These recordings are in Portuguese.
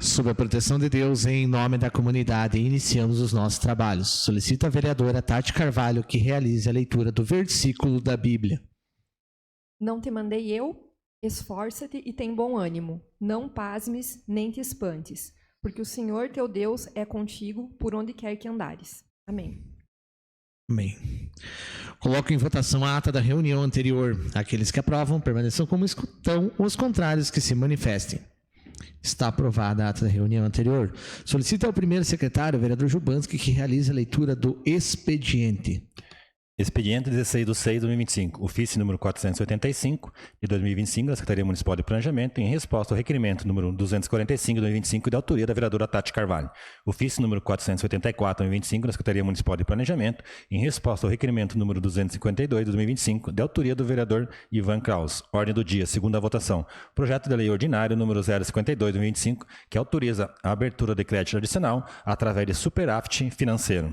Sob a proteção de Deus, em nome da comunidade, iniciamos os nossos trabalhos. Solicito a vereadora Tati Carvalho que realize a leitura do versículo da Bíblia. Não te mandei eu? Esforça-te e tem bom ânimo. Não pasmes nem te espantes, porque o Senhor teu Deus é contigo por onde quer que andares. Amém. Amém. Coloco em votação a ata da reunião anterior. Aqueles que aprovam permaneçam como estão, os contrários que se manifestem. Está aprovada a ata da reunião anterior. Solicito ao primeiro secretário, vereador Jubanski, que realize a leitura do expediente. Expediente 16/6/2025, ofício número 485 de 2025 da Secretaria Municipal de Planejamento, em resposta ao requerimento número 245 de 2025 de autoria da vereadora Tati Carvalho. Ofício número 484 de 2025 da Secretaria Municipal de Planejamento, em resposta ao requerimento número 252 de 2025 de autoria do vereador Ivan Kraus. Ordem do dia, segunda votação. Projeto de lei ordinário número 052 de 2025, que autoriza a abertura de crédito adicional através de superávit financeiro.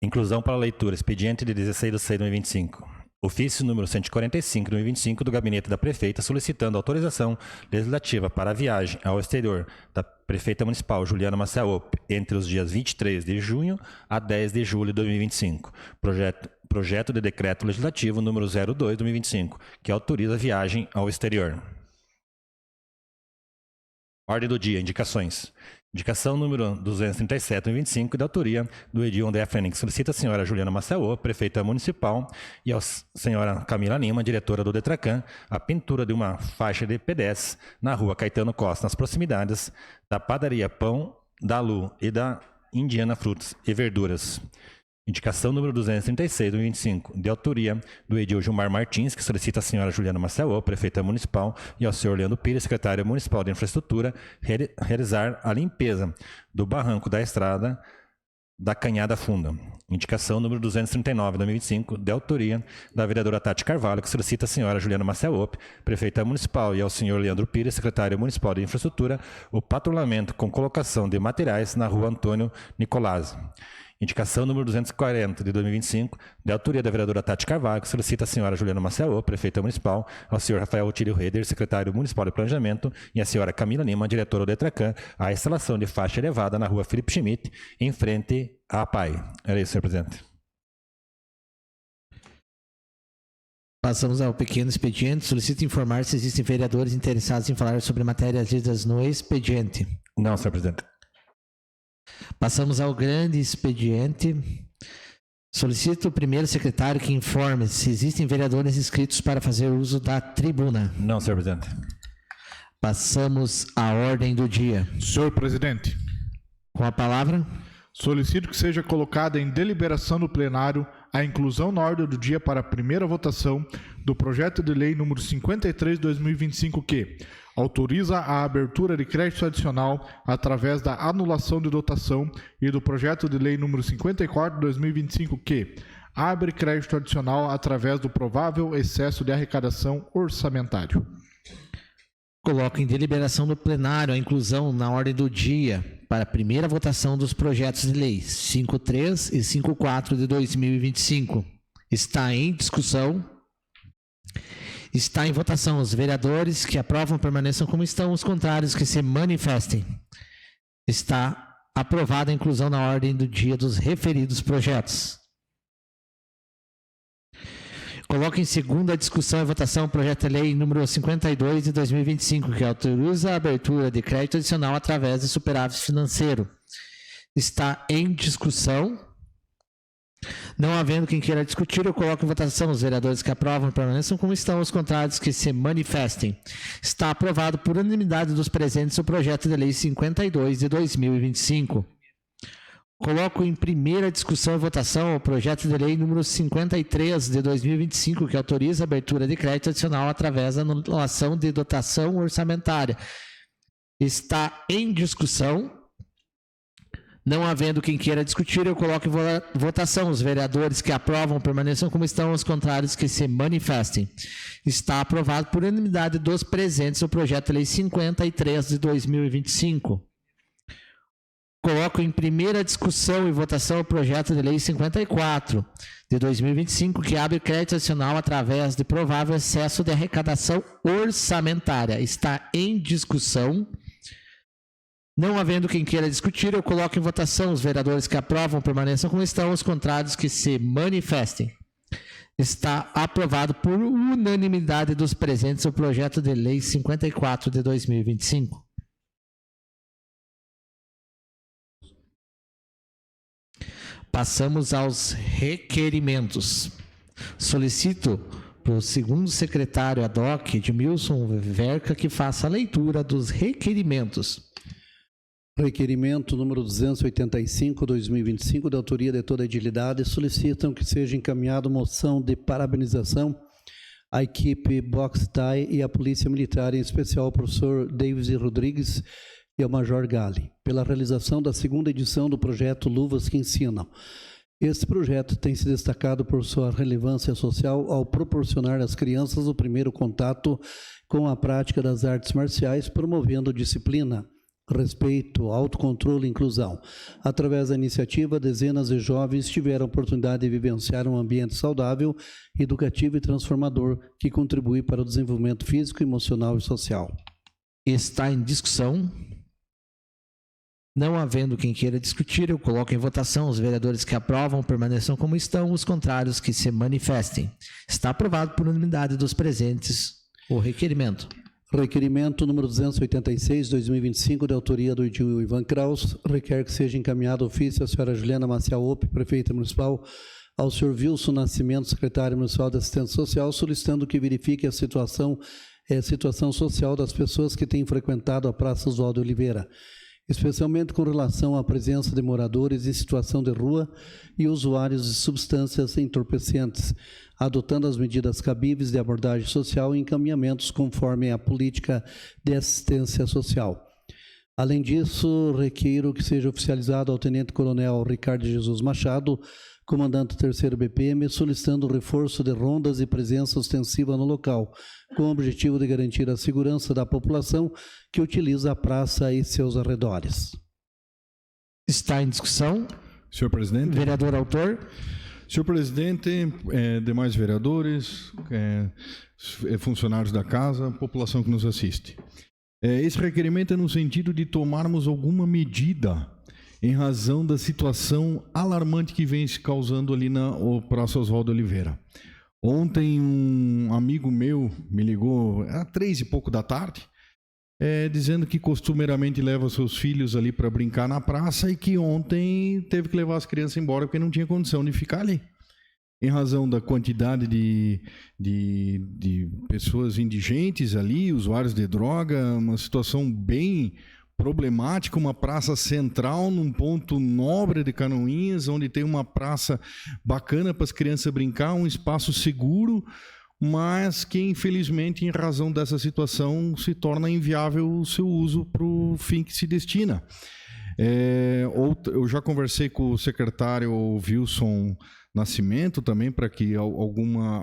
Inclusão para leitura, expediente de 16/6/2025. Ofício número 145 de 2025 do Gabinete da Prefeita solicitando autorização legislativa para a viagem ao exterior da Prefeita Municipal Juliana Massaop entre os dias 23 de junho a 10 de julho de 2025. Projeto de Decreto Legislativo número 02 de 2025, que autoriza a viagem ao exterior. Ordem do dia, indicações. Indicação número 237 de 25, da autoria do Edil André Fênix. Solicita a senhora Juliana Massaô, prefeita municipal, e a senhora Camila Lima, diretora do Detracan, a pintura de uma faixa de pedestres na rua Caetano Costa, nas proximidades da padaria Pão da Lu e da Indiana Frutas e Verduras. Indicação número 236 de 25, de autoria do Edil Gilmar Martins, que solicita a senhora Juliana Massaô, prefeita municipal, e ao senhor Leandro Pires, secretário municipal de infraestrutura, realizar a limpeza do barranco da estrada da Canhada Funda. Indicação número 239 de 2025, de autoria da vereadora Tati Carvalho, que solicita a senhora Juliana Massaô, prefeita municipal, e ao senhor Leandro Pires, secretário municipal de infraestrutura, o patrulhamento com colocação de materiais na rua Antônio Nicolás. Indicação número 240 de 2025, de autoria da vereadora Tati Carvalho, que solicita a senhora Juliana Massaô, prefeita municipal, ao senhor Rafael Otílio Reder, secretário municipal de planejamento, e a senhora Camila Lima, diretora do Detracan, a instalação de faixa elevada na rua Felipe Schmidt, em frente à APAI. Era isso, senhor presidente. Passamos ao pequeno expediente. Solicito informar se existem vereadores interessados em falar sobre matérias lidas no expediente. Não, senhor presidente. Passamos ao grande expediente. Solicito o primeiro secretário que informe se existem vereadores inscritos para fazer uso da tribuna. Não, senhor presidente. Passamos à ordem do dia. Senhor presidente. Com a palavra. Solicito que seja colocada em deliberação no plenário a inclusão na ordem do dia para a primeira votação do projeto de lei número 53/2025 que autoriza a abertura de crédito adicional através da anulação de dotação e do projeto de lei número 54/2025 que abre crédito adicional através do provável excesso de arrecadação orçamentário. Coloco em deliberação no plenário a inclusão na ordem do dia para a primeira votação dos projetos de lei 53 e 54 de 2025. Está em discussão. Está em votação. Os vereadores que aprovam permaneçam como estão, os contrários que se manifestem. Está aprovada a inclusão na ordem do dia dos referidos projetos. Coloco em segunda discussão e votação o projeto de lei número 52 de 2025, que autoriza a abertura de crédito adicional através de superávit financeiro. Está em discussão. Não havendo quem queira discutir, eu coloco em votação. Os vereadores que aprovam permaneçam como estão, os contrários que se manifestem. Está aprovado por unanimidade dos presentes o projeto de lei 52 de 2025. Coloco em primeira discussão e votação o projeto de lei número 53 de 2025, que autoriza a abertura de crédito adicional através da anulação de dotação orçamentária. Está em discussão. Não havendo quem queira discutir, eu coloco em votação. Os vereadores que aprovam permaneçam como estão, os contrários que se manifestem. Está aprovado por unanimidade dos presentes o projeto de lei 53 de 2025. coloco em primeira discussão e votação o projeto de lei 54 de 2025, que abre crédito adicional através de provável excesso de arrecadação orçamentária. Está em discussão. Não havendo quem queira discutir, eu coloco em votação. Os vereadores que aprovam permaneçam como estão, os contrários que se manifestem. Está aprovado por unanimidade dos presentes o projeto de lei 54 de 2025. Passamos aos requerimentos. Solicito para o segundo secretário ad hoc, Edmilson Verca, que faça a leitura dos requerimentos. Requerimento número 285/2025, da autoria de toda a edilidade, solicitam que seja encaminhada moção de parabenização à equipe Box Tie e à Polícia Militar, em especial ao professor Davis Rodrigues e ao Major Gali, pela realização da segunda edição do projeto Luvas que Ensinam. Este projeto tem se destacado por sua relevância social ao proporcionar às crianças o primeiro contato com a prática das artes marciais, promovendo disciplina, respeito, autocontrole e inclusão. Através da iniciativa, dezenas de jovens tiveram a oportunidade de vivenciar um ambiente saudável, educativo e transformador que contribui para o desenvolvimento físico, emocional e social. Está em discussão. Não havendo quem queira discutir, eu coloco em votação. Os vereadores que aprovam permaneçam como estão, os contrários que se manifestem. Está aprovado por unanimidade dos presentes o requerimento. Requerimento número 286/2025, de autoria do Edil Ivan Kraus, requer que seja encaminhado ofício à senhora Juliana Maciel Opp, prefeita municipal, ao senhor Wilson Nascimento, secretário municipal de assistência social, solicitando que verifique a situação social das pessoas que têm frequentado a Praça Oswaldo Oliveira, especialmente com relação à presença de moradores em situação de rua e usuários de substâncias entorpecentes, adotando as medidas cabíveis de abordagem social e encaminhamentos conforme a política de assistência social. Além disso, requeiro que seja oficializado ao Tenente-Coronel Ricardo Jesus Machado, comandante do 3º BPM, solicitando o reforço de rondas e presença ostensiva no local, com o objetivo de garantir a segurança da população que utiliza a praça e seus arredores. Está em discussão. Senhor presidente. Vereador autor. Senhor presidente, demais vereadores, funcionários da casa, população que nos assiste. Esse requerimento é no sentido de tomarmos alguma medida em razão da situação alarmante que vem se causando ali na Praça Oswaldo Oliveira. Ontem um amigo meu me ligou às 3 e pouco da tarde, dizendo que costumeiramente leva seus filhos ali para brincar na praça e que ontem teve que levar as crianças embora porque não tinha condição de ficar ali. Em razão da quantidade de pessoas indigentes ali, usuários de droga, uma situação bem problemática, uma praça central num ponto nobre de Canoinhas, onde tem uma praça bacana para as crianças brincar, um espaço seguro, mas que infelizmente, em razão dessa situação, se torna inviável o seu uso para o fim que se destina. Eu já conversei com o secretário Wilson Nascimento também para que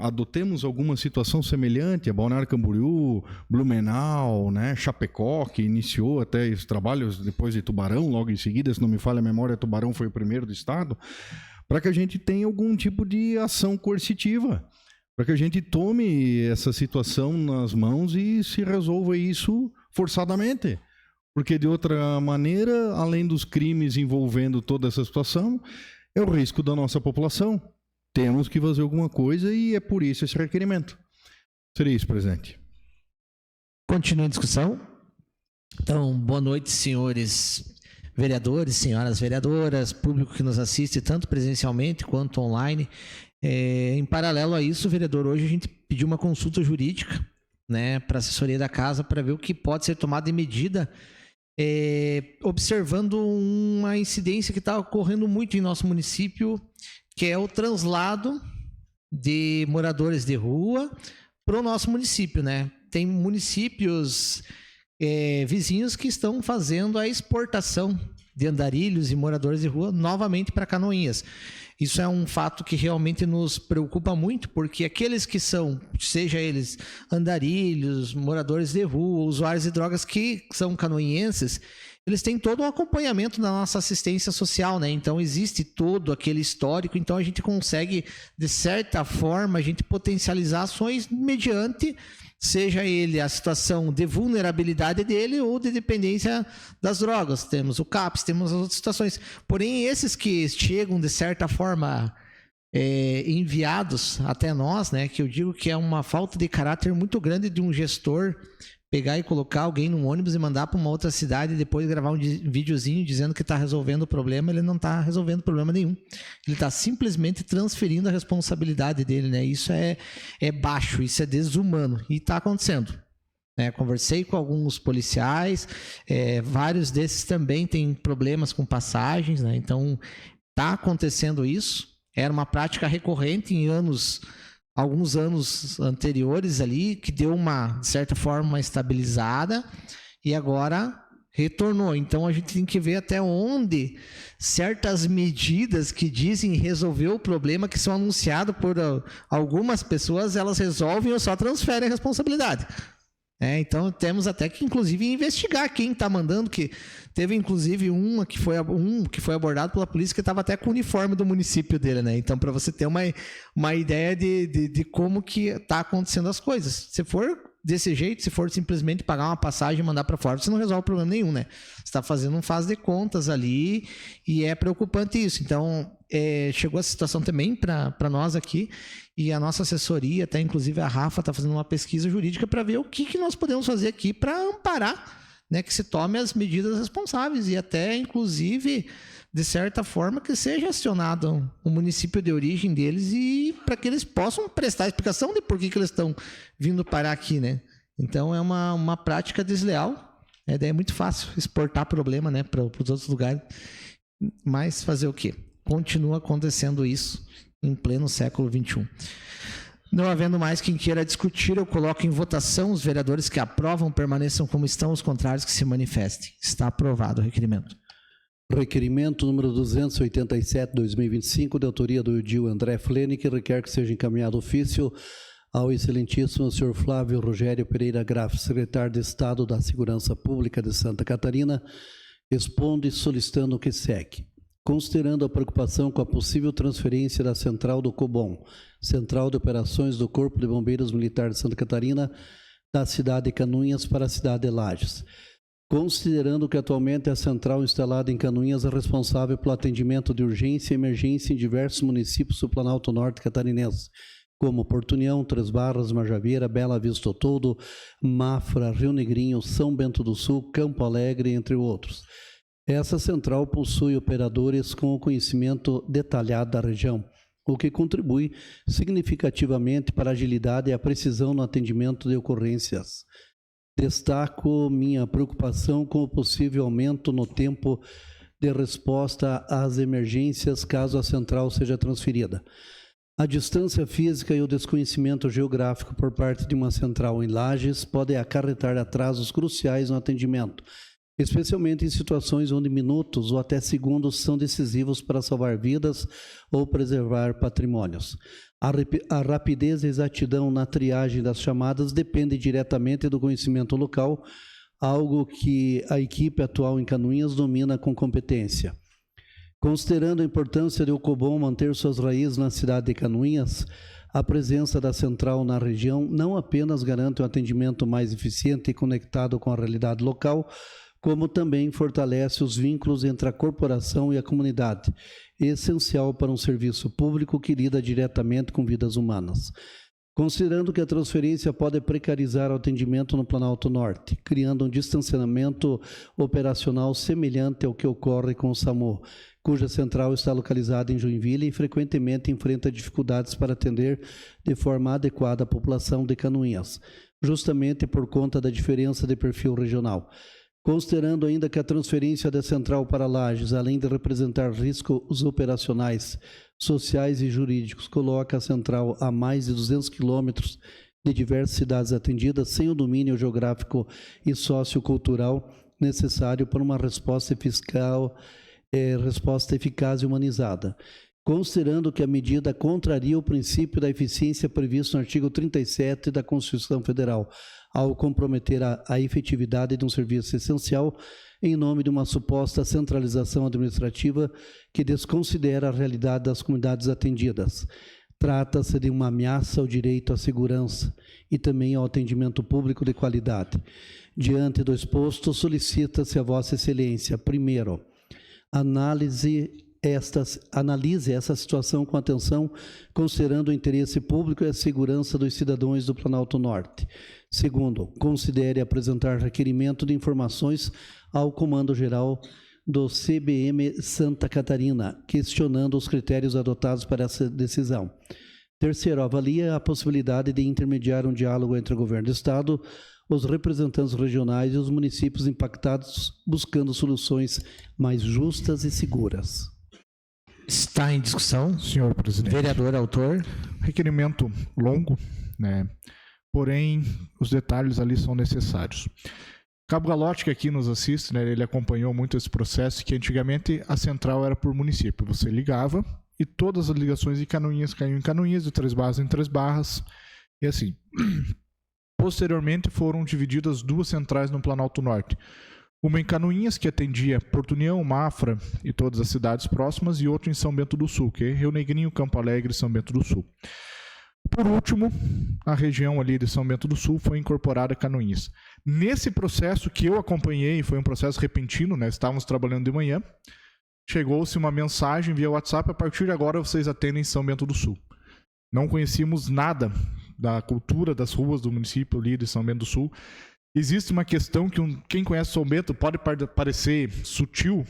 adotemos alguma situação semelhante a Balneário Camboriú, Blumenau, né, Chapecó, que iniciou até os trabalhos depois de Tubarão, logo em seguida, se não me falha a memória, Tubarão foi o primeiro do estado, para que a gente tenha algum tipo de ação coercitiva, para que a gente tome essa situação nas mãos e se resolva isso forçadamente. Porque, de outra maneira, além dos crimes envolvendo toda essa situação, é o risco da nossa população. Temos que fazer alguma coisa e é por isso esse requerimento. Seria isso, presidente. Continua a discussão. Então, boa noite, senhores vereadores, senhoras vereadoras, público que nos assiste tanto presencialmente quanto online. Em paralelo a isso, vereador, hoje a gente pediu uma consulta jurídica, né, para a assessoria da casa para ver o que pode ser tomado de medida, observando uma incidência que está ocorrendo muito em nosso município, que é o translado de moradores de rua para o nosso município, né? Tem municípios vizinhos que estão fazendo a exportação de andarilhos e moradores de rua novamente para Canoinhas. Isso é um fato que realmente nos preocupa muito, porque aqueles que são, seja eles andarilhos, moradores de rua, usuários de drogas que são canoinhenses, eles têm todo um acompanhamento da nossa assistência social, né? Então existe todo aquele histórico, então a gente consegue, de certa forma, a gente potencializar ações mediante, seja ele a situação de vulnerabilidade dele ou de dependência das drogas. Temos o CAPS, temos as outras situações. Porém, esses que chegam, de certa forma, enviados até nós, né? Que eu digo que é uma falta de caráter muito grande de um gestor pegar e colocar alguém num ônibus e mandar para uma outra cidade e depois gravar um videozinho dizendo que está resolvendo o problema. Ele não está resolvendo problema nenhum. Ele está simplesmente transferindo a responsabilidade dele, né? Isso é baixo, isso é desumano. E está acontecendo. Né? Conversei com alguns policiais, vários desses também têm problemas com passagens, né? Então está acontecendo isso. Era uma prática recorrente em alguns anos anteriores ali, que deu de certa forma, uma estabilizada, e agora retornou. Então a gente tem que ver até onde certas medidas que dizem resolver o problema, que são anunciadas por algumas pessoas, elas resolvem ou só transferem a responsabilidade. Então temos até que, inclusive, investigar quem está mandando, que teve, inclusive, um que foi abordado pela polícia que estava até com o uniforme do município dele, né? Então, para você ter uma ideia de como que está acontecendo as coisas. Se for desse jeito, se for simplesmente pagar uma passagem e mandar para fora, você não resolve problema nenhum, né? Você está fazendo um faz de contas ali e é preocupante isso. Então, chegou a situação também para nós aqui, e a nossa assessoria, até inclusive a Rafa, está fazendo uma pesquisa jurídica para ver o que nós podemos fazer aqui para amparar, né, que se tome as medidas responsáveis e até, inclusive, de certa forma, que seja acionado o município de origem deles e para que eles possam prestar explicação de por que eles estão vindo parar aqui, né? Então, é uma prática desleal. Daí é muito fácil exportar problema, né, para os outros lugares. Mas fazer o quê? Continua acontecendo isso em pleno século XXI. Não havendo mais quem queira discutir, eu coloco em votação. Os vereadores que aprovam permaneçam como estão, os contrários que se manifestem. Está aprovado o requerimento. Requerimento número 287/2025, de autoria do Edil André Flene, que requer que seja encaminhado ofício ao excelentíssimo senhor Flávio Rogério Pereira Graff, secretário de Estado da Segurança Pública de Santa Catarina, responde solicitando o que segue. Considerando a preocupação com a possível transferência da central do COBOM, Central de Operações do Corpo de Bombeiros Militar de Santa Catarina, da cidade de Canoinhas para a cidade de Lages. Considerando que atualmente a central instalada em Canoinhas é responsável pelo atendimento de urgência e emergência em diversos municípios do Planalto Norte catarinense, como Porto União, Três Barras, Marjaveira, Bela Vista Todo, Mafra, Rio Negrinho, São Bento do Sul, Campo Alegre, entre outros. Essa central possui operadores com o conhecimento detalhado da região, o que contribui significativamente para a agilidade e a precisão no atendimento de ocorrências. Destaco minha preocupação com o possível aumento no tempo de resposta às emergências caso a central seja transferida. A distância física e o desconhecimento geográfico por parte de uma central em Lages podem acarretar atrasos cruciais no atendimento, especialmente em situações onde minutos ou até segundos são decisivos para salvar vidas ou preservar patrimônios. A rapidez e exatidão na triagem das chamadas depende diretamente do conhecimento local, algo que a equipe atual em Canoinhas domina com competência. Considerando a importância de o COBOM manter suas raízes na cidade de Canoinhas, a presença da central na região não apenas garante um atendimento mais eficiente e conectado com a realidade local, como também fortalece os vínculos entre a corporação e a comunidade, essencial para um serviço público que lida diretamente com vidas humanas. Considerando que a transferência pode precarizar o atendimento no Planalto Norte, criando um distanciamento operacional semelhante ao que ocorre com o SAMU, cuja central está localizada em Joinville e frequentemente enfrenta dificuldades para atender de forma adequada a população de Canoinhas, justamente por conta da diferença de perfil regional. Considerando ainda que a transferência da central para Lages, além de representar riscos operacionais, sociais e jurídicos, coloca a central a mais de 200 quilômetros de diversas cidades atendidas, sem o domínio geográfico e sociocultural necessário para uma resposta eficaz e humanizada. considerando que a medida contraria o princípio da eficiência previsto no artigo 37 da Constituição Federal, ao comprometer a efetividade de um serviço essencial em nome de uma suposta centralização administrativa que desconsidera a realidade das comunidades atendidas. Trata-se de uma ameaça ao direito à segurança e também ao atendimento público de qualidade. Diante do exposto, solicita-se a Vossa Excelência, primeiro, analise essa situação com atenção, considerando o interesse público e a segurança dos cidadãos do Planalto Norte. Segundo, considere apresentar requerimento de informações ao Comando-Geral do CBM Santa Catarina, questionando os critérios adotados para essa decisão. Terceiro, avalie a possibilidade de intermediar um diálogo entre o Governo do Estado, os representantes regionais e os municípios impactados, buscando soluções mais justas e seguras. Está em discussão. Senhor presidente. Vereador autor. Requerimento longo, né? Porém, os detalhes ali são necessários. Cabo Galote, que aqui nos assiste, né, ele acompanhou muito esse processo, que antigamente a central era por município. Você ligava e todas as ligações de Canoinhas caíam em Canoinhas, de Três Barras em Três Barras, e assim. Posteriormente foram divididas duas centrais no Planalto Norte. Uma em Canoinhas, que atendia Porto União, Mafra e todas as cidades próximas, e outra em São Bento do Sul, que é Rio Negrinho, Campo Alegre e São Bento do Sul. Por último, a região ali de São Bento do Sul foi incorporada a Canoinhas. Nesse processo que eu acompanhei, foi um processo repentino, né? Estávamos trabalhando de manhã, chegou-se uma mensagem via WhatsApp: a partir de agora vocês atendem São Bento do Sul. Não conhecíamos nada da cultura das ruas do município ali de São Bento do Sul. Existe uma questão que quem conhece São Bento pode parecer sutil,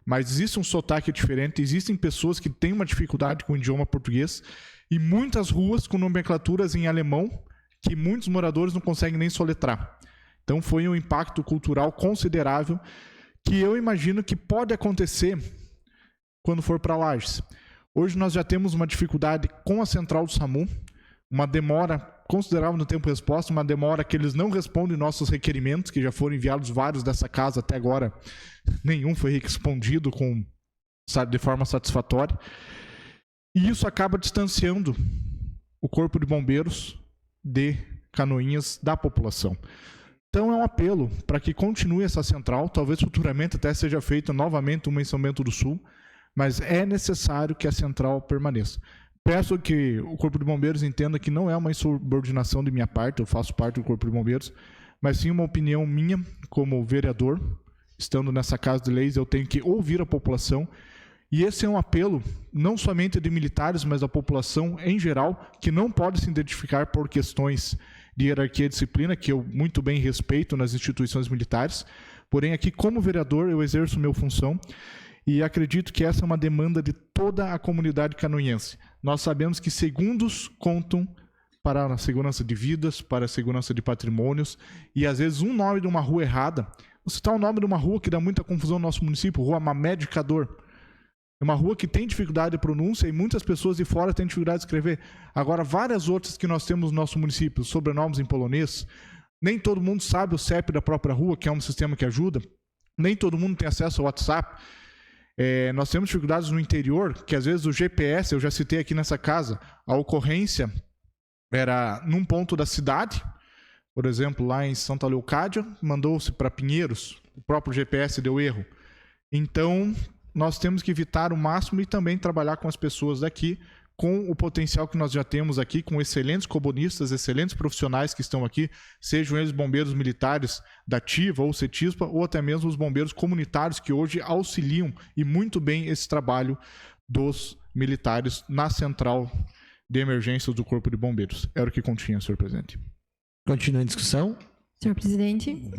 mas existe um sotaque diferente, existem pessoas que têm uma dificuldade com o idioma português e muitas ruas com nomenclaturas em alemão que muitos moradores não conseguem nem soletrar. Então foi um impacto cultural considerável que eu imagino que pode acontecer quando for para Lages. Hoje nós já temos uma dificuldade com a central do SAMU, uma demora considerável no tempo de resposta, uma demora que eles não respondem nossos requerimentos, que já foram enviados vários dessa casa até agora, nenhum foi respondido de forma satisfatória. E isso acaba distanciando o Corpo de Bombeiros de Canoinhas da população. Então é um apelo para que continue essa central, talvez futuramente até seja feita novamente uma em São Bento do Sul, mas é necessário que a central permaneça. Peço que o Corpo de Bombeiros entenda que não é uma insubordinação de minha parte, eu faço parte do Corpo de Bombeiros, mas sim uma opinião minha como vereador, estando nessa Casa de Leis, eu tenho que ouvir a população, e esse é um apelo não somente de militares, mas da população em geral, que não pode se identificar por questões de hierarquia e disciplina, que eu muito bem respeito nas instituições militares, porém aqui como vereador eu exerço minha função, e acredito que essa é uma demanda de toda a comunidade canoinhense. Nós sabemos que segundos contam para a segurança de vidas, para a segurança de patrimônios, e às vezes um nome de uma rua errada, vou citar o nome de uma rua que dá muita confusão no nosso município, Rua Mamed Cador. É uma rua que tem dificuldade de pronúncia e muitas pessoas de fora têm dificuldade de escrever. Agora, várias outras que nós temos no nosso município, sobrenomes em polonês, nem todo mundo sabe o CEP da própria rua, que é um sistema que ajuda, nem todo mundo tem acesso ao WhatsApp. Nós temos dificuldades no interior, que às vezes o GPS, eu já citei aqui nessa casa, a ocorrência era num ponto da cidade, por exemplo, lá em Santa Leocádia, mandou-se para Pinheiros, o próprio GPS deu erro. Então, nós temos que evitar o máximo e também trabalhar com as pessoas daqui, com o potencial que nós já temos aqui, com excelentes comunistas, excelentes profissionais que estão aqui, sejam eles bombeiros militares da Ativa ou CETISPA, ou até mesmo os bombeiros comunitários que hoje auxiliam e muito bem esse trabalho dos militares na central de emergências do Corpo de Bombeiros. Era o que continha, senhor presidente. Continua em discussão. Senhor presidente.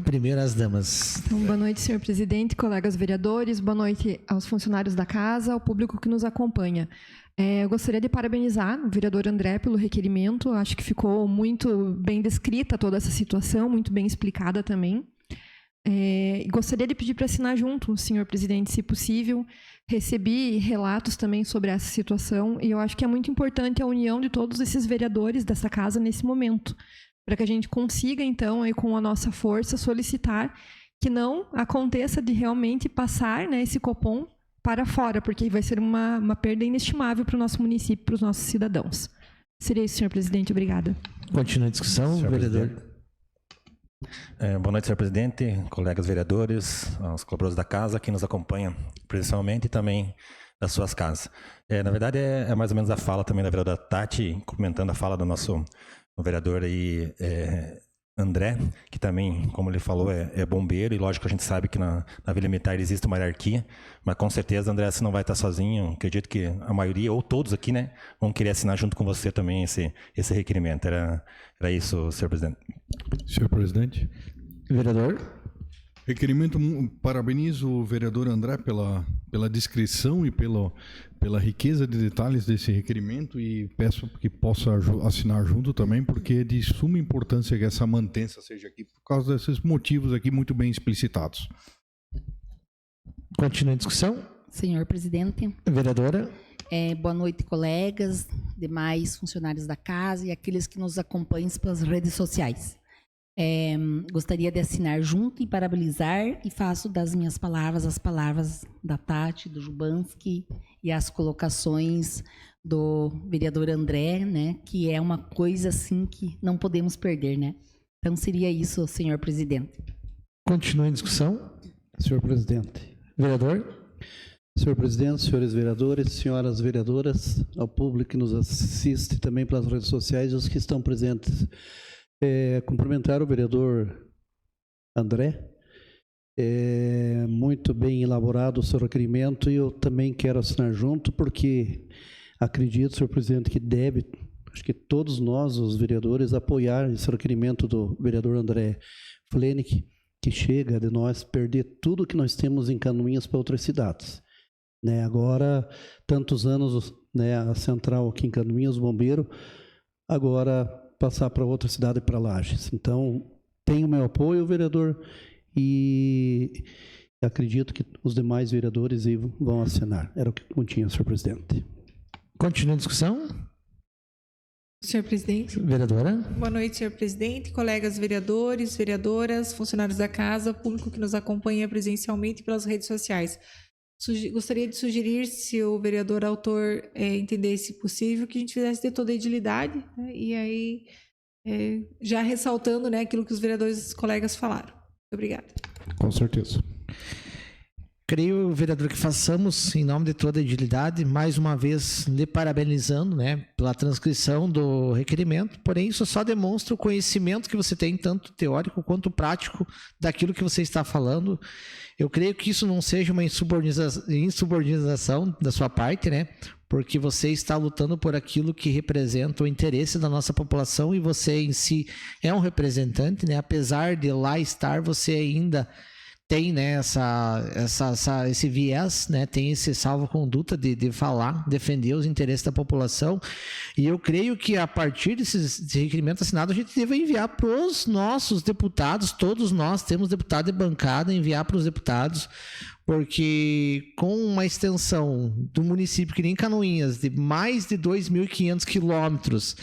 Primeiras damas. Então, boa noite, senhor presidente, colegas vereadores, boa noite aos funcionários da casa, ao público que nos acompanha. Eu gostaria de parabenizar o vereador André pelo requerimento, acho que ficou muito bem descrita toda essa situação, muito bem explicada também. Gostaria de pedir para assinar junto, senhor presidente, se possível. Recebi relatos também sobre essa situação e eu acho que é muito importante a união de todos esses vereadores dessa casa nesse momento, para que a gente consiga, então, aí, com a nossa força, solicitar que não aconteça de realmente passar, né, esse Copom para fora, porque vai ser uma perda inestimável para o nosso município, para os nossos cidadãos. Seria isso, senhor presidente. Obrigada. Continua a discussão, Senhor vereador. Boa noite, senhor presidente, colegas vereadores, os colaboradores da casa que nos acompanham presencialmente e também das suas casas. Na verdade, é mais ou menos a fala também da vereadora Tati, complementando a fala do nosso vereador aí, André, que também, como ele falou, é bombeiro, e lógico, a gente sabe que na Vila Militar existe uma hierarquia, mas com certeza, André, você não vai estar sozinho. Acredito que a maioria, ou todos aqui, né, vão querer assinar junto com você também esse requerimento. Era isso, senhor presidente. Senhor presidente. Vereador. Requerimento, parabenizo o vereador André pela descrição e pela riqueza de detalhes desse requerimento, e peço que possa assinar junto também, porque é de suma importância que essa mantença seja aqui, por causa desses motivos aqui muito bem explicitados. Continua a discussão. Senhor presidente. Vereadora. Boa noite, colegas, demais funcionários da casa e aqueles que nos acompanham pelas redes sociais. Gostaria de assinar junto e parabenizar, e faço das minhas palavras as palavras da Tati, do Jubanski e as colocações do vereador André, né, que é uma coisa assim que não podemos perder, né? Então seria isso, senhor presidente. Continua em discussão. Senhor presidente. Vereador. Senhor presidente, senhores vereadores, senhoras vereadoras, ao público que nos assiste também pelas redes sociais e os que estão presentes. Cumprimentar o vereador André. Muito bem elaborado o seu requerimento, e eu também quero assinar junto, porque acredito, senhor presidente, que acho que todos nós, os vereadores, apoiar esse requerimento do vereador André Flenick, que chega de nós perder tudo que nós temos em Canoinhas para outras cidades. Agora, tantos anos, a central aqui em Canoinhas, o bombeiro, agora passar para outra cidade, para Lages. Então, tem o meu apoio, vereador, e acredito que os demais vereadores vão assinar. Era o que continha, senhor presidente. Continua a discussão. Senhor presidente. Vereadora. Boa noite, senhor presidente, colegas vereadores, vereadoras, funcionários da casa, público que nos acompanha presencialmente pelas redes sociais. Gostaria de sugerir, se o vereador autor entendesse possível, que a gente fizesse de toda a edilidade, né? E aí, já ressaltando, né, aquilo que os vereadores colegas falaram. Muito obrigada. Com certeza. Creio, vereador, que façamos, em nome de toda a edilidade, mais uma vez lhe parabenizando, né, pela transcrição do requerimento, porém isso só demonstra o conhecimento que você tem, tanto teórico quanto prático, daquilo que você está falando. Eu creio que isso não seja uma insubordinação da sua parte, né, porque você está lutando por aquilo que representa o interesse da nossa população, e você em si é um representante, né, apesar de lá estar, você ainda tem, né, esse viés, né, tem esse salvo-conduta de falar, defender os interesses da população, e eu creio que a partir desse requerimento assinado a gente deve enviar para os nossos deputados, todos nós temos deputado de bancada, enviar para os deputados, porque com uma extensão do município que nem Canoinhas, de mais de 2.500 quilômetros,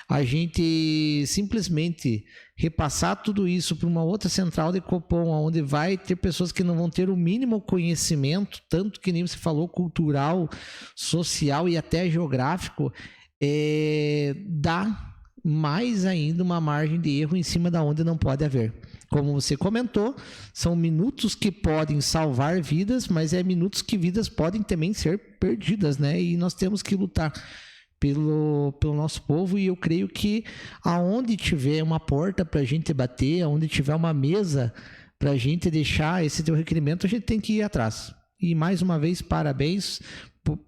a gente simplesmente repassar tudo isso para uma outra central de Copom, onde vai ter pessoas que não vão ter o mínimo conhecimento, tanto que nem você falou, cultural, social e até geográfico, dá mais ainda uma margem de erro em cima da onde não pode haver. Como você comentou, são minutos que podem salvar vidas, mas minutos que vidas podem também ser perdidas, né? E nós temos que lutar pelo nosso povo, e eu creio que aonde tiver uma porta para a gente bater, aonde tiver uma mesa para a gente deixar esse teu requerimento, a gente tem que ir atrás. E mais uma vez, parabéns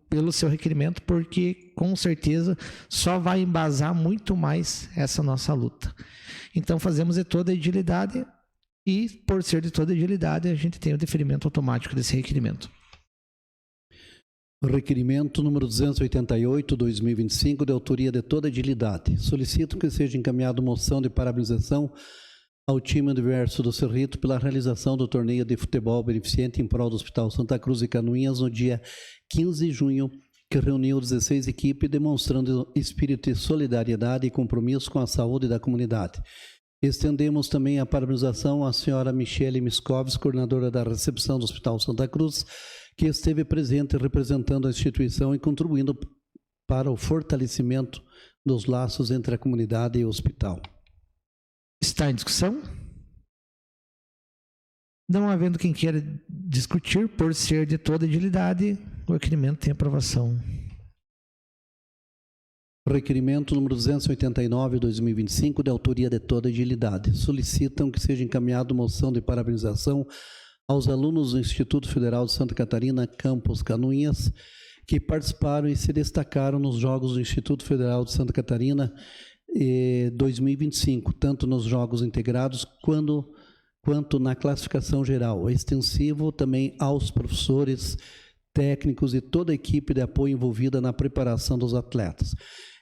pelo seu requerimento, porque com certeza só vai embasar muito mais essa nossa luta. Então fazemos de toda a edilidade, e por ser de toda a edilidade, a gente tem o deferimento automático desse requerimento. Requerimento número 288/2025, de autoria de toda a edilidade. Solicito que seja encaminhada moção de parabenização ao time adverso do Cerrito pela realização do torneio de futebol beneficente em prol do Hospital Santa Cruz e Canoinhas no dia 15 de junho, que reuniu 16 equipes, demonstrando espírito de solidariedade e compromisso com a saúde da comunidade. Estendemos também a parabenização à senhora Michele Miscoves, coordenadora da recepção do Hospital Santa Cruz, que esteve presente representando a instituição e contribuindo para o fortalecimento dos laços entre a comunidade e o hospital. Está em discussão? Não havendo quem queira discutir, por ser de toda utilidade, o requerimento tem aprovação. Requerimento número 289/2025, de autoria de toda agilidade. Solicitam que seja encaminhada moção de parabenização aos alunos do Instituto Federal de Santa Catarina, Campus Canoinhas, que participaram e se destacaram nos Jogos do Instituto Federal de Santa Catarina 2025, tanto nos Jogos Integrados quanto na classificação geral. Extensivo também aos professores, técnicos e toda a equipe de apoio envolvida na preparação dos atletas.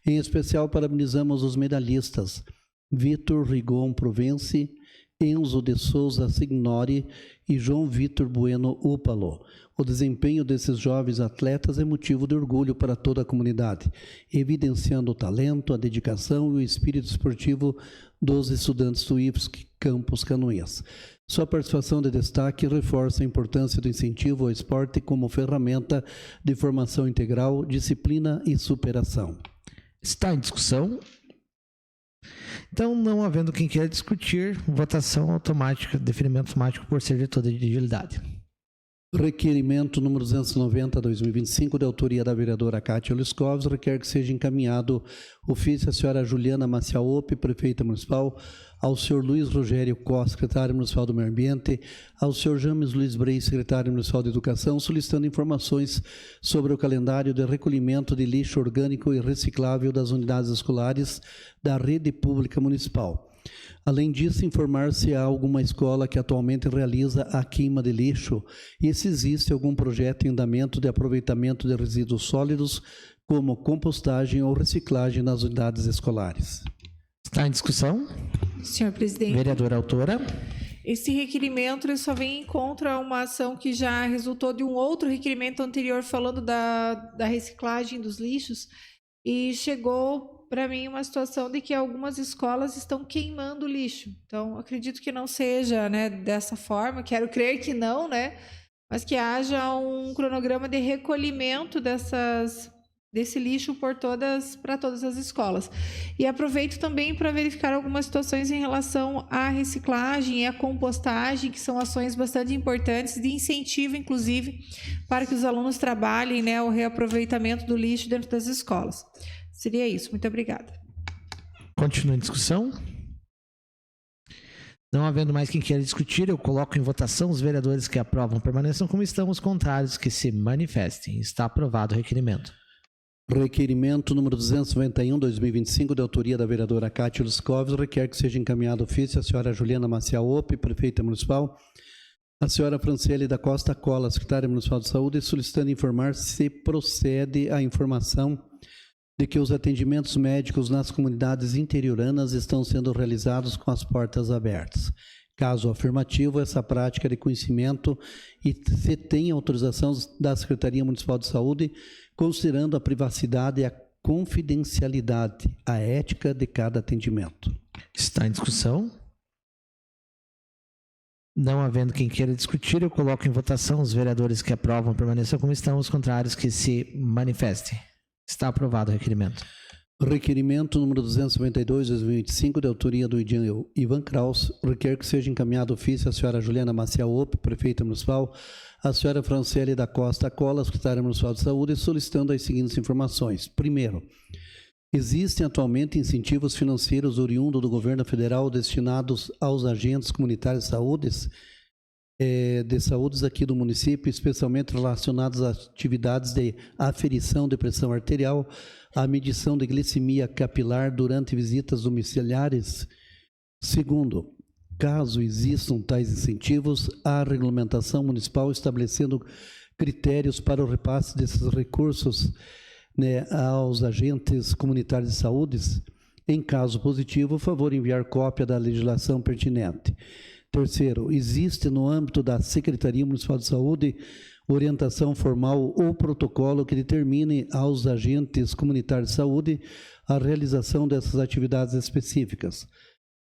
Em especial, parabenizamos os medalhistas Vitor Rigon Provence, Enzo de Souza Signori e João Vitor Bueno Upalo. O desempenho desses jovens atletas é motivo de orgulho para toda a comunidade, evidenciando o talento, a dedicação e o espírito esportivo dos estudantes do IFSC Campus Canoinhas. Sua participação de destaque reforça a importância do incentivo ao esporte como ferramenta de formação integral, disciplina e superação. Está em discussão? Então, não havendo quem queira discutir, votação automática, deferimento automático por ser de toda agilidade. Requerimento número 290/2025, de autoria da vereadora Kátia Liscovs, requer que seja encaminhado ofício à senhora Juliana Maciaope, prefeita municipal, ao senhor Luiz Rogério Costa, secretário municipal do Meio Ambiente, ao senhor James Luiz Brei, secretário municipal de Educação, solicitando informações sobre o calendário de recolhimento de lixo orgânico e reciclável das unidades escolares da rede pública municipal. Além disso, informar se há alguma escola que atualmente realiza a queima de lixo e se existe algum projeto em andamento de aproveitamento de resíduos sólidos, como compostagem ou reciclagem nas unidades escolares. Está em discussão? Senhor presidente. Vereadora autora. Esse requerimento ele só vem em contra uma ação que já resultou de um outro requerimento anterior falando da reciclagem dos lixos e chegou para mim uma situação de que algumas escolas estão queimando lixo. Então, acredito que não seja, né, dessa forma, quero crer que não, né, mas que haja um cronograma de recolhimento desse lixo para todas as escolas. E aproveito também para verificar algumas situações em relação à reciclagem e à compostagem, que são ações bastante importantes de incentivo, inclusive, para que os alunos trabalhem, né, o reaproveitamento do lixo dentro das escolas. Seria isso. Muito obrigada. Continua em discussão? Não havendo mais quem queira discutir, eu coloco em votação. Os vereadores que aprovam permaneçam como estão, os contrários que se manifestem. Está aprovado o requerimento. Requerimento número 291/2025, de autoria da vereadora Kátia Liscovs, requer que seja encaminhado ofício à senhora Juliana Maciaope, prefeita municipal, a senhora Franciele da Costa Cola, secretária municipal de saúde, solicitando informar se procede a informação de que os atendimentos médicos nas comunidades interioranas estão sendo realizados com as portas abertas. Caso afirmativo, essa prática é de conhecimento e se tem autorização da Secretaria Municipal de Saúde, considerando a privacidade e a confidencialidade, a ética de cada atendimento. Está em discussão? Não havendo quem queira discutir, eu coloco em votação. Os vereadores que aprovam permaneçam como estão, os contrários que se manifestem. Está aprovado o requerimento. Requerimento número 292/2025, de autoria do Ivan Kraus, requer que seja encaminhado ofício à senhora Juliana Maciaope, prefeita municipal, à senhora Franciele da Costa Cola, secretária municipal de saúde, solicitando as seguintes informações. Primeiro, existem atualmente incentivos financeiros oriundos do governo federal destinados aos agentes comunitários de saúde aqui do município, especialmente relacionados às atividades de aferição de pressão arterial, a medição de glicemia capilar durante visitas domiciliares. Segundo, caso existam tais incentivos, há regulamentação municipal estabelecendo critérios para o repasse desses recursos, né, aos agentes comunitários de saúde. Em caso positivo, favor enviar cópia da legislação pertinente. Terceiro, existe no âmbito da Secretaria Municipal de Saúde orientação formal ou protocolo que determine aos agentes comunitários de saúde a realização dessas atividades específicas.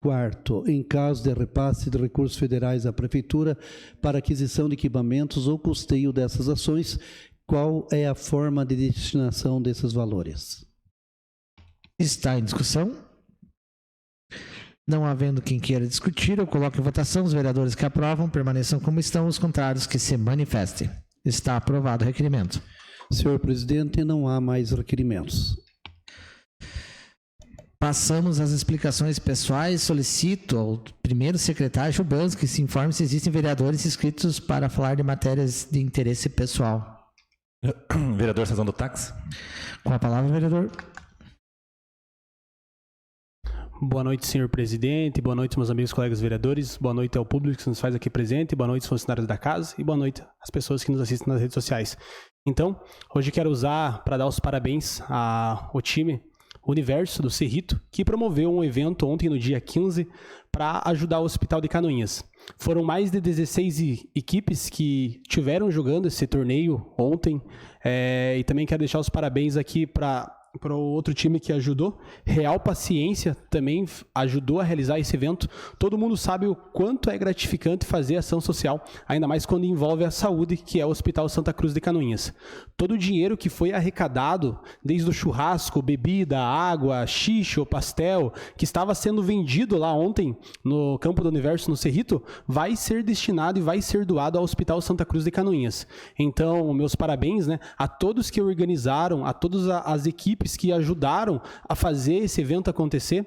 Quarto, em caso de repasse de recursos federais à Prefeitura para aquisição de equipamentos ou custeio dessas ações, qual é a forma de destinação desses valores? Está em discussão. Não havendo quem queira discutir, eu coloco em votação. Os vereadores que aprovam permaneçam como estão, os contrários que se manifestem. Está aprovado o requerimento. Senhor presidente, não há mais requerimentos. Passamos às explicações pessoais. Solicito ao primeiro secretário Chubansky que se informe se existem vereadores inscritos para falar de matérias de interesse pessoal. Vereador Cezão do Táxi. Com a palavra, vereador. Boa noite, senhor presidente. Boa noite, meus amigos colegas vereadores. Boa noite ao público que nos faz aqui presente. Boa noite, funcionários da casa. E boa noite às pessoas que nos assistem nas redes sociais. Então, hoje quero usar para dar os parabéns ao time Universo do Cerrito, que promoveu um evento ontem, no dia 15, para ajudar o Hospital de Canoinhas. Foram mais de 16 equipes que tiveram jogando esse torneio ontem. E também quero deixar os parabéns aqui para o outro time que ajudou. Real Paciência também ajudou a realizar esse evento. Todo mundo sabe o quanto é gratificante fazer ação social, ainda mais quando envolve a saúde, que é o Hospital Santa Cruz de Canoinhas. Todo o dinheiro que foi arrecadado, desde o churrasco, bebida, água, xixi, o pastel, que estava sendo vendido lá ontem no Campo do Universo, no Cerrito, vai ser destinado e vai ser doado ao Hospital Santa Cruz de Canoinhas. Então, meus parabéns, né, a todos que organizaram, a todas as equipes que ajudaram a fazer esse evento acontecer.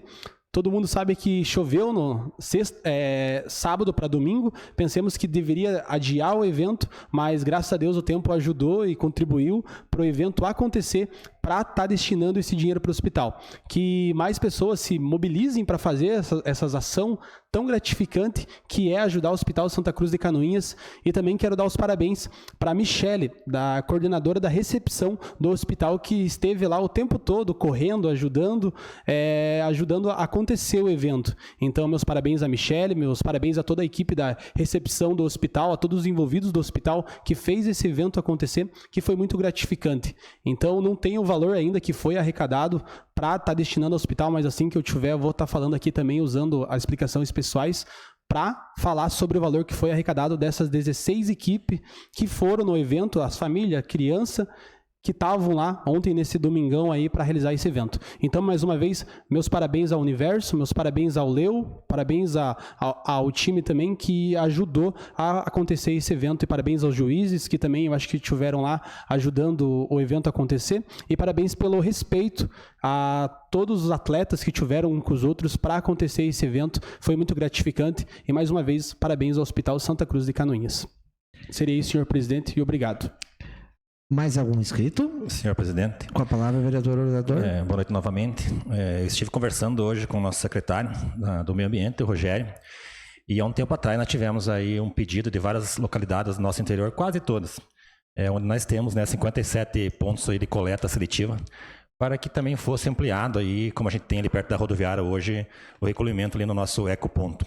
Todo mundo sabe que choveu no sábado para domingo. Pensamos que deveria adiar o evento, mas graças a Deus o tempo ajudou e contribuiu para o evento acontecer, para estar destinando esse dinheiro para o hospital. Que mais pessoas se mobilizem para fazer essas ações tão gratificante que é ajudar o Hospital Santa Cruz de Canoinhas. E também quero dar os parabéns para a Michele, da coordenadora da recepção do hospital, que esteve lá o tempo todo correndo, ajudando a acontecer o evento. Então, meus parabéns a Michele, meus parabéns a toda a equipe da recepção do hospital, a todos os envolvidos do hospital que fez esse evento acontecer, que foi muito gratificante. Então, não tem o valor ainda que foi arrecadado para estar destinando ao hospital, mas assim que eu tiver, eu vou estar falando aqui também, usando as explicações pessoais, para falar sobre o valor que foi arrecadado dessas 16 equipes que foram no evento, as famílias, criança, que estavam lá ontem nesse domingão aí para realizar esse evento. Então, mais uma vez, meus parabéns ao Universo, meus parabéns ao Leo, parabéns ao time também que ajudou a acontecer esse evento, e parabéns aos juízes que também eu acho que estiveram lá ajudando o evento a acontecer, e parabéns pelo respeito a todos os atletas que tiveram uns com os outros para acontecer esse evento. Foi muito gratificante, e mais uma vez, parabéns ao Hospital Santa Cruz de Canoinhas. Seria isso, senhor presidente, e obrigado. Mais algum inscrito? Senhor presidente. Com a palavra, vereador orador. Boa noite novamente. Eu estive conversando hoje com o nosso secretário do Meio Ambiente, o Rogério, e há um tempo atrás nós tivemos aí um pedido de várias localidades do nosso interior, quase todas, onde nós temos 57 pontos aí de coleta seletiva, para que também fosse ampliado aí, como a gente tem ali perto da rodoviária hoje, o recolhimento ali no nosso ecoponto.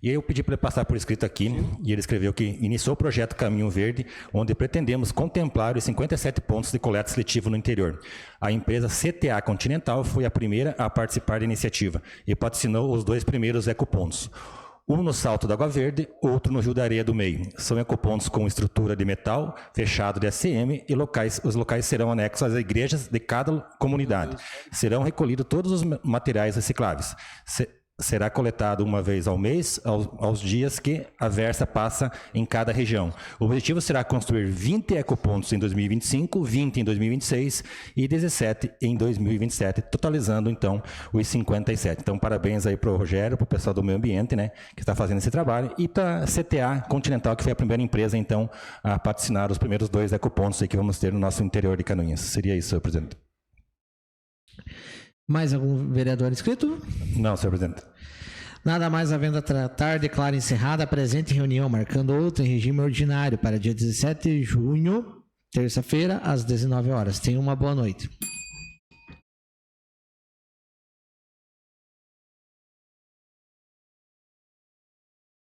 E aí eu pedi para ele passar por escrito aqui, e ele escreveu que iniciou o projeto Caminho Verde, onde pretendemos contemplar os 57 pontos de coleta seletiva no interior. A empresa CTA Continental foi a primeira a participar da iniciativa e patrocinou os 2 primeiros ecopontos. Um no Salto da Água Verde, outro no Rio da Areia do Meio. São ecopontos com estrutura de metal, fechado de ACM, e os locais serão anexos às igrejas de cada comunidade. Serão recolhidos todos os materiais recicláveis. Será coletado uma vez ao mês, aos dias que a Versa passa em cada região. O objetivo será construir 20 ecopontos em 2025, 20 em 2026 e 17 em 2027, totalizando então os 57. Então, parabéns aí para o Rogério, para o pessoal do Meio Ambiente, né, que está fazendo esse trabalho, e para a CTA Continental, que foi a primeira empresa então a patrocinar os primeiros 2 ecopontos aí que vamos ter no nosso interior de Canoinhas. Seria isso, senhor presidente. Mais algum vereador inscrito? Não, senhor presidente. Nada mais havendo a tratar, declaro encerrada a presente reunião, marcando outra em regime ordinário para dia 17 de junho, terça-feira, às 19 horas. Tenha uma boa noite.